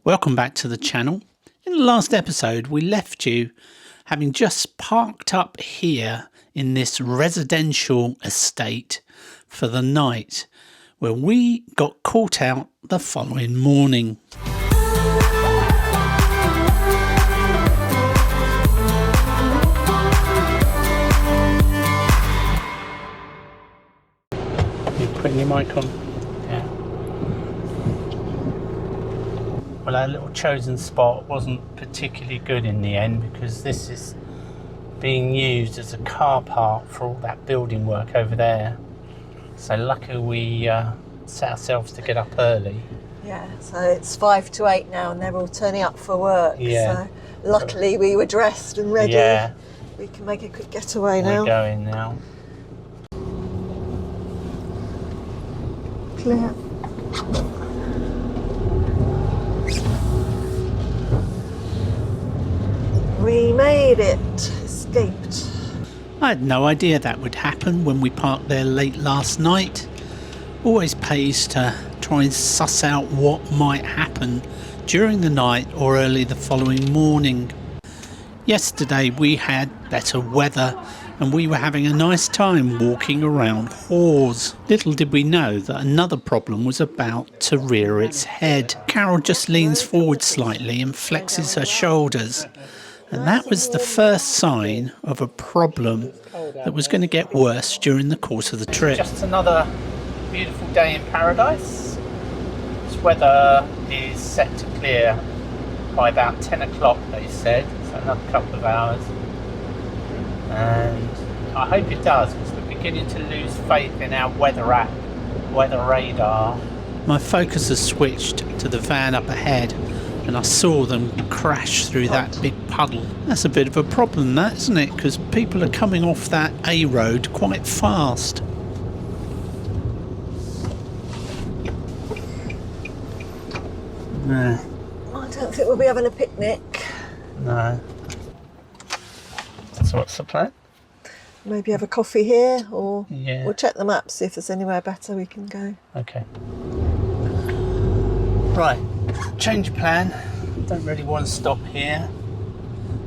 Welcome back to the channel. In the last episode we left you having just parked up here in this residential estate for the night, where we got caught out the following morning. You putting your mic on? Yeah. Well, our little chosen spot wasn't particularly good in the end, because this is being used as a car park for all that building work over there. So luckily we set ourselves to get up early. Yeah, so it's 5 to 8 now and they're all turning up for work. Yeah. So luckily we were dressed and ready. Yeah. We can make a quick getaway now. We're going now. Clear. We made it. Escaped. I had no idea that would happen when we parked there late last night. Always pays to try and suss out what might happen during the night or early the following morning. Yesterday we had better weather and we were having a nice time walking around Hawes. Little did we know that another problem was about to rear its head. Carol just leans forward slightly and flexes her shoulders. And that was the first sign of a problem that was going to get worse during the course of the trip. Just another beautiful day in paradise. This weather is set to clear by about 10 o'clock, they said, so another couple of hours. And I hope it does, because we're beginning to lose faith in our weather app, weather radar. My focus has switched to the van up ahead, and I saw them crash through that big puddle. That's a bit of a problem, that, isn't it? Because people are coming off that A road quite fast. No. I don't think we'll be having a picnic. No. So what's the plan? Maybe have a coffee here, or Yeah. we'll check the map, see if there's anywhere better we can go. Okay. Right, change of plan. Don't really want to stop here.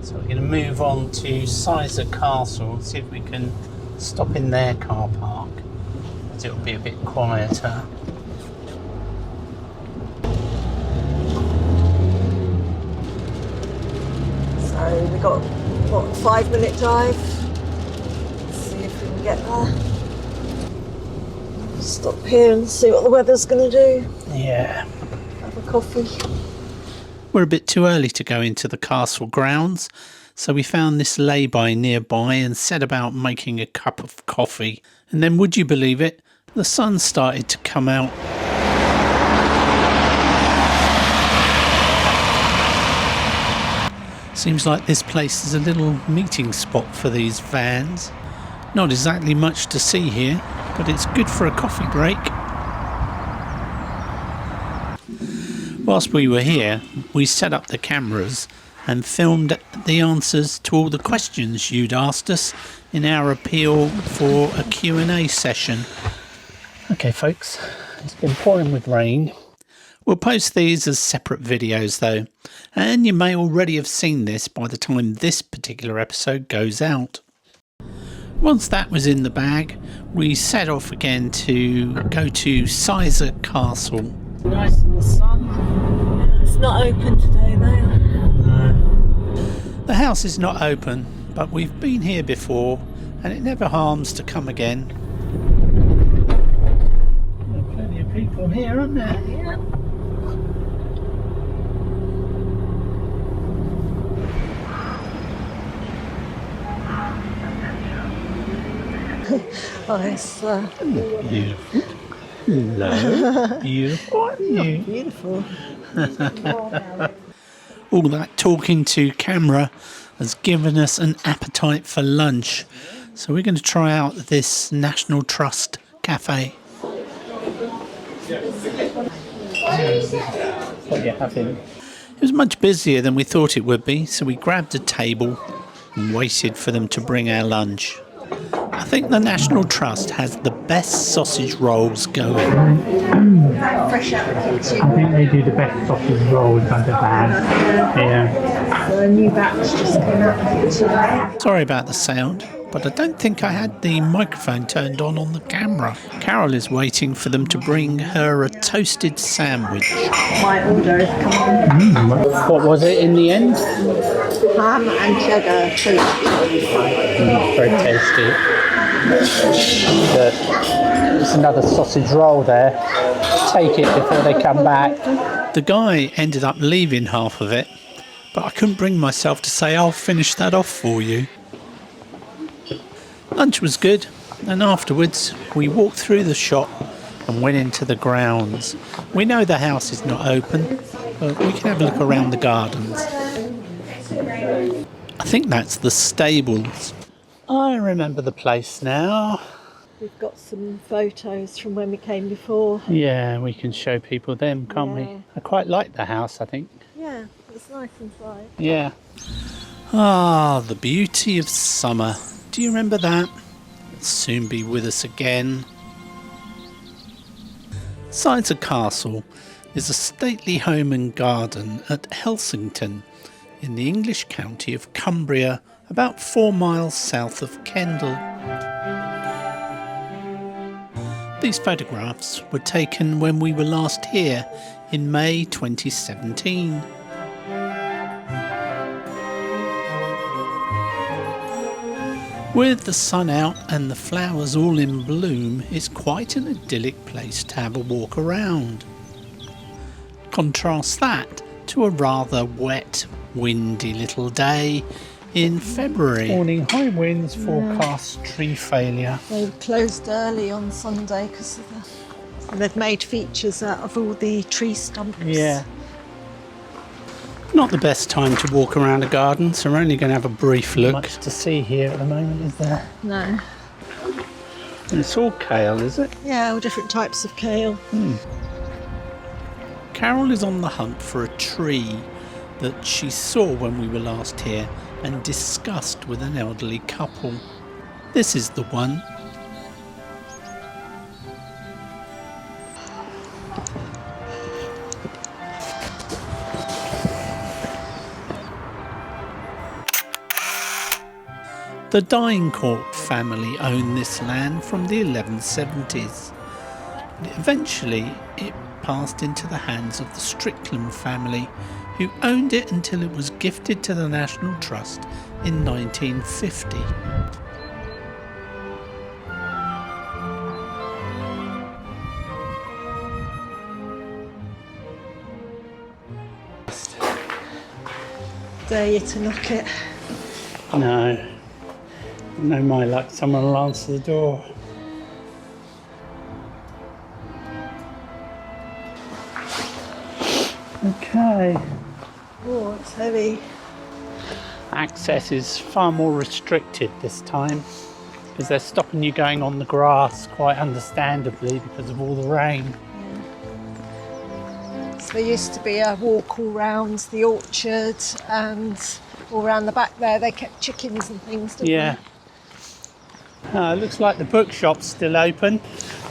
So we're going to move on to Sizergh Castle and see if we can stop in their car park, as it'll be a bit quieter. So we got, what, a 5-minute drive? Let's see if we can get there. Stop here and see what the weather's going to do. Yeah. Have a coffee. We're a bit too early to go into the castle grounds, so we found this lay-by nearby and set about making a cup of coffee. And then, would you believe it, the sun started to come out. Seems like this place is a little meeting spot for these vans. Not exactly much to see here, but it's good for a coffee break. Whilst we were here, we set up the cameras and filmed the answers to all the questions you'd asked us in our appeal for a Q&A session. Okay folks, it's been pouring with rain. We'll post these as separate videos though, and you may already have seen this by the time this particular episode goes out. Once that was in the bag, we set off again to go to Sizergh Castle. Nice in the sun. It's not open today though. No. The house is not open, but we've been here before and it never harms to come again. There are plenty of people here, aren't there? Yeah. Oh, it's Beautiful. Hello. Beautiful, aren't you? beautiful. All that talking to camera has given us an appetite for lunch, so we're going to try out this National Trust cafe. What are you having? It was much busier than we thought it would be, so we grabbed a table and waited for them to bring our lunch. I think the National Trust has the best sausage rolls going. Fresh out the kitchen. I think they do the best sausage rolls I've ever had. Yeah. So a new batch just came out the kitchen. Sorry about the sound, but I don't think I had the microphone turned on the camera. Carol is waiting for them to bring her a toasted sandwich. My order is coming. What was it in the end? Ham and cheddar toasted. Very tasty. There's another sausage roll there. Take it before they come back. The guy ended up leaving half of it, but I couldn't bring myself to say I'll finish that off for you. Lunch was good, and afterwards we walked through the shop and went into the grounds. We know the house is not open, but we can have a look around the gardens. I think that's the stables. I remember the place now. We've got some photos from when we came before. Yeah, we can show people them, can't we? I quite like the house, I think. Yeah, it's nice inside. Yeah. Ah, the beauty of summer. Do you remember that? It'll soon be with us again. Sizergh Castle is a stately home and garden at Helsington in the English county of Cumbria, about 4 miles south of Kendal. These photographs were taken when we were last here in May 2017. With the sun out and the flowers all in bloom, it's quite an idyllic place to have a walk around. Contrast that to a rather wet, windy little day in February. Morning high winds, forecast tree failure. They closed early on Sunday because of and they've made features out of all the tree stumps. Yeah. Not the best time to walk around a garden, so we're only going to have a brief look. Much to see here at the moment, is there? No. And it's all kale, is it? Yeah, all different types of kale. Carol is on the hunt for a tree that she saw when we were last here and discussed with an elderly couple. This is the one. The Dinecourt family owned this land from the 1170s. Eventually, it passed into the hands of the Strickland family, who owned it until it was gifted to the National Trust in 1950. Dare you to knock it? No. No, my luck, someone will answer the door. Okay. Oh, it's heavy. Access is far more restricted this time because they're stopping you going on the grass, quite understandably, because of all the rain. So there used to be a walk all round the orchard, and all round the back there they kept chickens and things, didn't Yeah. It looks like the bookshop's still open.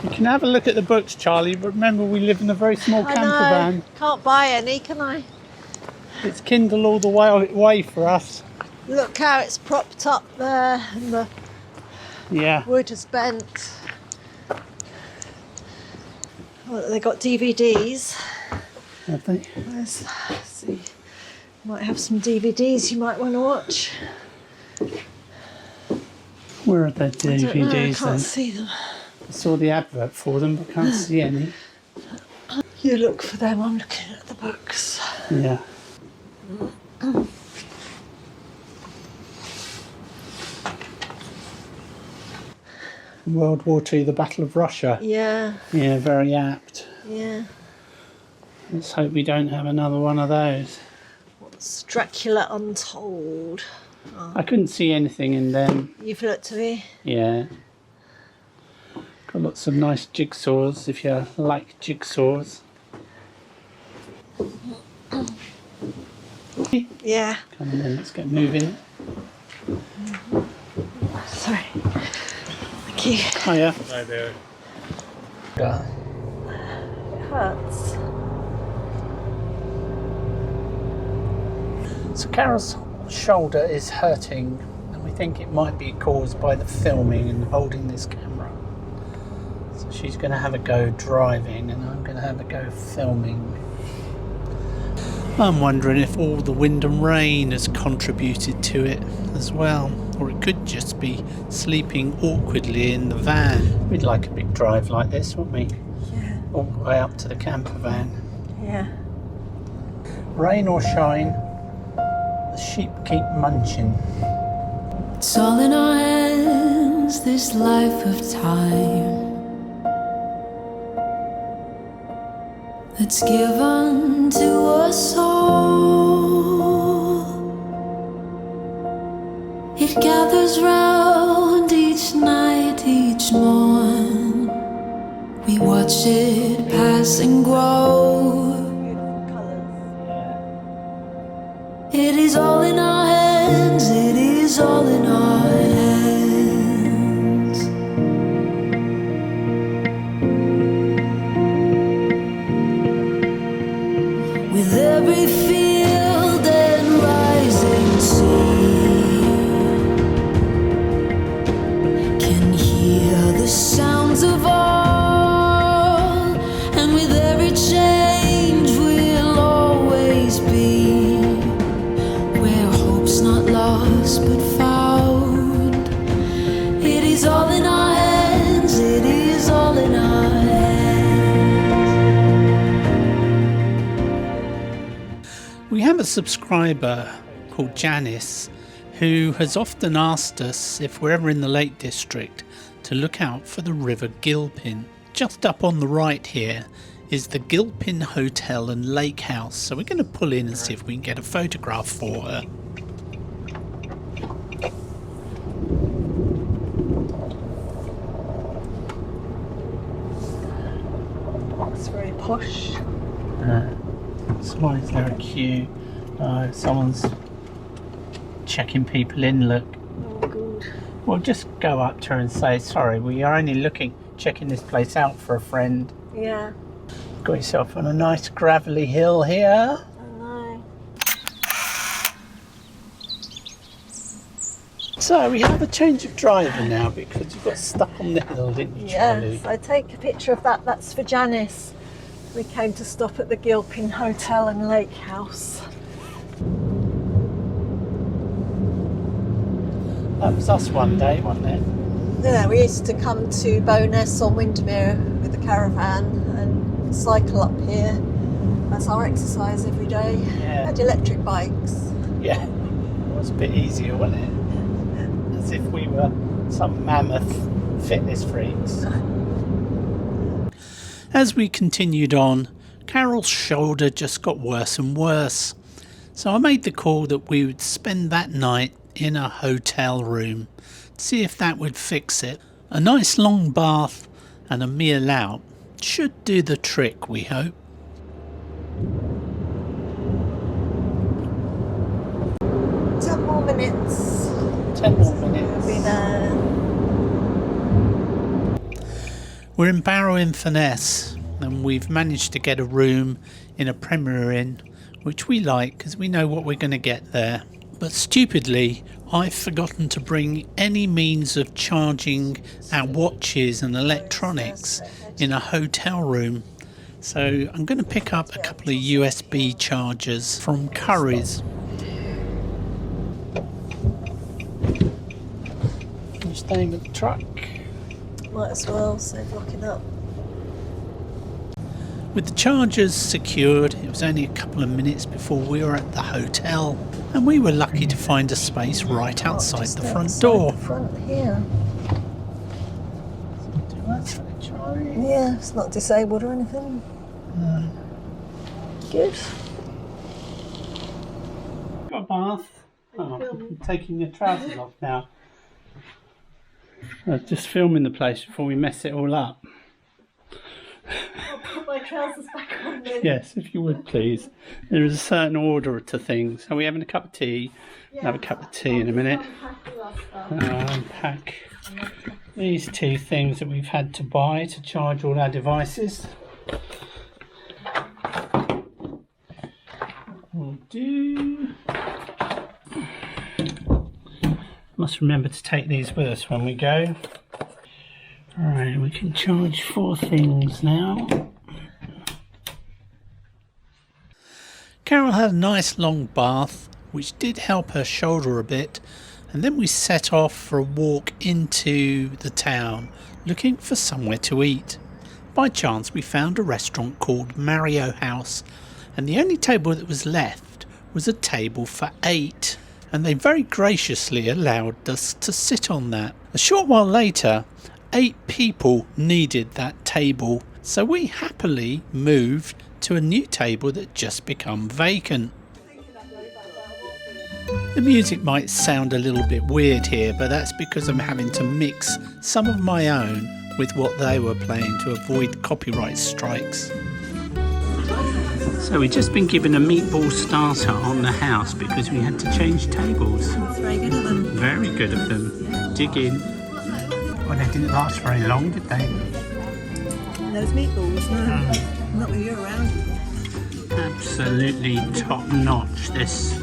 You can have a look at the books, Charlie, but remember we live in a very small they? camper I van. know. Can't buy any, can I? It's Kindle all the way for us. Look how it's propped up there, and the Yeah. wood is bent. Well, they got DVDs. Have they? Let's see. Might have some DVDs you might want to watch. Where are the I don't know, I DVDs can't then? see them. I saw the advert for them, but can't see any. You look for them, I'm looking at the books. Yeah. World War II, the Battle of Russia. Yeah, Yeah, very apt. yeah. Let's hope we don't have another one of those. What's Dracula Untold? I couldn't see anything in them. You've looked at me. Yeah. Got lots of nice jigsaws if you like jigsaws. Yeah. Come on then, let's get moving. Sorry. Thank you. Hiya. Hi there. It hurts. So Carol's shoulder is hurting, and we think it might be caused by the filming and holding this camera. So she's going to have a go driving, and I'm going to have a go filming. I'm wondering if all the wind and rain has contributed to it as well, or it could just be sleeping awkwardly in the van. We'd like a big drive like this, wouldn't we? Yeah. All the way up to the camper van. Yeah. Rain or shine, the sheep keep munching. It's all in our hands, this life of time that's given to us all. It gathers round each night, each morn. We watch it pass and grow. Beautiful colours. It is all in our hands, it is all in our hands. With every field and rising sea, can hear the sounds of all, and with every change we'll always be where hope's not lost but found. It is all in our hands, it is all in our hands. We have a subscriber called Janice who has often asked us if we're ever in the Lake District to look out for the River Gilpin. Just up on the right here is the Gilpin Hotel and Lake House, so we're going to pull in and see if we can get a photograph for her. It's very posh. So why is there a queue? Someone's checking people in, look. Oh, good. Well, just go up to her and say, sorry, we are only checking this place out for a friend. Yeah. Got yourself on a nice gravelly hill here. I know. So we have a change of driver now because you got stuck on the hill, didn't you, Charlie? Yes, I take a picture of that. That's for Janice. We came to stop at the Gilpin Hotel and Lake House. That was us one day, wasn't it? Yeah, we used to come to Bowness or Windermere with the caravan and cycle up here. That's our exercise every day. Yeah. Had electric bikes. Yeah. It was a bit easier, wasn't it? As if we were some mammoth fitness freaks. As we continued on, Carol's shoulder just got worse and worse. So I made the call that we would spend that night in a hotel room, see if that would fix it. A nice long bath and a meal out should do the trick, we hope. Ten more minutes. 10 more We'll be minutes. there. We're in Barrow-in-Furness and we've managed to get a room in a Premier Inn, which we like because we know what we're going to get there. But stupidly, I've forgotten to bring any means of charging our watches and electronics in a hotel room. So I'm going to pick up a couple of USB chargers from Curry's. You staying with the truck? Might as well save locking up. With the chargers secured, it was only a couple of minutes before we were at the hotel, and we were lucky to find a space right outside Just the front outside door. The front here. Yeah, it's not disabled or anything. No. Good. Got a bath. Oh, I'm taking your trousers off now. I was just filming the place before we mess it all up. I'll put my trousers back on then. Yes, if you would please. There is a certain order to things. Are we having a cup of tea? Yeah. Have a cup of tea in a minute. Unpack all our stuff. Unpack These two things that we've had to buy to charge all our devices will do. Must remember to take these with us when we go. Alright, we can charge 4 things now. Carol had a nice long bath, which did help her shoulder a bit, and then we set off for a walk into the town, looking for somewhere to eat. By chance we found a restaurant called Mario House, and the only table that was left was a table for 8, and they very graciously allowed us to sit on that. A short while later, 8 people needed that table, so we happily moved to a new table that just become vacant. The music might sound a little bit weird here, but that's because I'm having to mix some of my own with what they were playing to avoid copyright strikes. So we've just been given a meatball starter on the house because we had to change tables. That's very good of them. Very good of them. Dig in. Well, they didn't last very long, did they? Those meatballs, no. Not with you around. Absolutely top notch, this.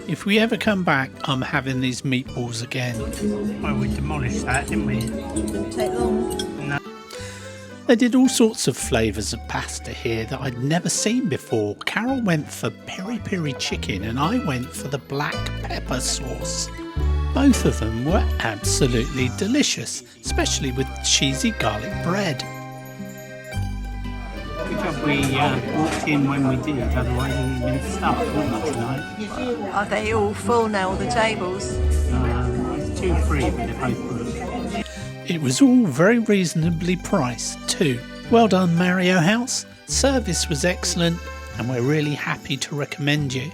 If we ever come back, I'm having these meatballs again. Well, we demolished that, didn't we? Didn't take long. No. They did all sorts of flavours of pasta here that I'd never seen before. Carol went for peri-peri chicken and I went for the black pepper sauce. Both of them were absolutely delicious, especially with cheesy garlic bread. Good job we walked in when we did, otherwise we would have been stuffed, wouldn't we, tonight? Are they all full now, all the tables? It's 2 free, but they're both full. It was all very reasonably priced too. Well done, Mario House. Service was excellent and we're really happy to recommend you.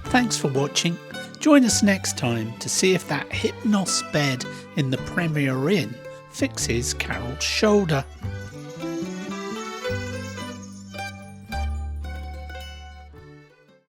Thanks for watching. Join us next time to see if that Hypnos bed in the Premier Inn fixes Carol's shoulder.